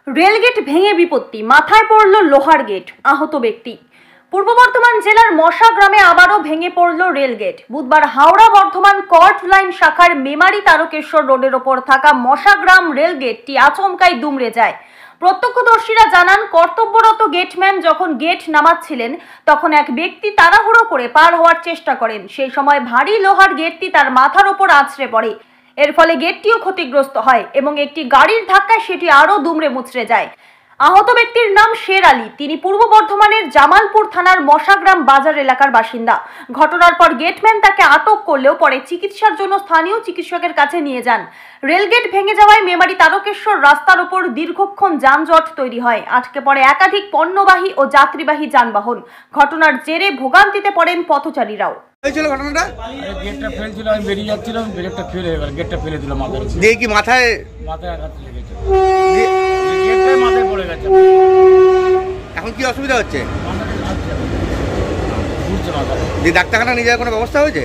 Rail gate ভেঙে বিপত্তি, মাথায় পড়ল লোহার গেট, আহত ব্যক্তি। পূর্ব বর্ধমান জেলার মশা গ্রামে আবারও ভেঙে পড়ল রেলগেট। বুধবার হাওড়া বর্ধমান কর্ট লাইন শাখার মেমারি তারকেশ্বর রোডের ওপর থাকা মশাগ্রাম রেলগেটটি আচমকাই দুমড়ে যায়। প্রত্যক্ষদর্শীরা জানান, কর্তব্যরত গেটম্যান যখন গেট নামাচ্ছিলেন তখন এক ব্যক্তি তাড়াহুড়ো করে পার হওয়ার চেষ্টা করেন। সেই সময় ভারী লোহার গেটটি তার মাথার ওপর আছড়ে পড়ে। এর ফলে গেটটিও ক্ষতিগ্রস্ত হয় এবং একটি গাড়ির ধাক্কায় সেটি আরও দুমড়ে মুচড়ে যায়। আহত ব্যক্তির নাম শের আলী। তিনি পূর্ব বর্ধমানের জামালপুর থানার মশাগ্রাম বাজার এলাকার বাসিন্দা। ঘটনার পর গেটম্যান তাকে আটক করলেও পরে চিকিৎসার জন্য স্থানীয় চিকিৎসকের কাছে নিয়ে যান। রেলগেট ভেঙে যাওয়ায় মেমারি তারকেশ্বর রাস্তার উপর দীর্ঘক্ষণ যানজট তৈরি হয়। আটকে পড়ে একাধিক পণ্যবাহী ও যাত্রীবাহী যানবাহন। ঘটনার জেরে ভোগান্তিতে পড়েন পথচারীরাও। ঘটনাটা গেটটা ফেলছিল, আমি বেরিয়ে যাচ্ছিলাম, গেটটা ফেলে এবার গেটটা ফেলে দিল মাথার উপর। দিয়ে কি মাথায় আঘাত লেগেছে, গেটটাই মাথায় পড়ে গেছে। এখন কি অসুবিধা হচ্ছে? ঘুরছে মাথা। যে ডাক্তারখানা নিয়ে যাওয়ার কোনো ব্যবস্থা হয়েছে?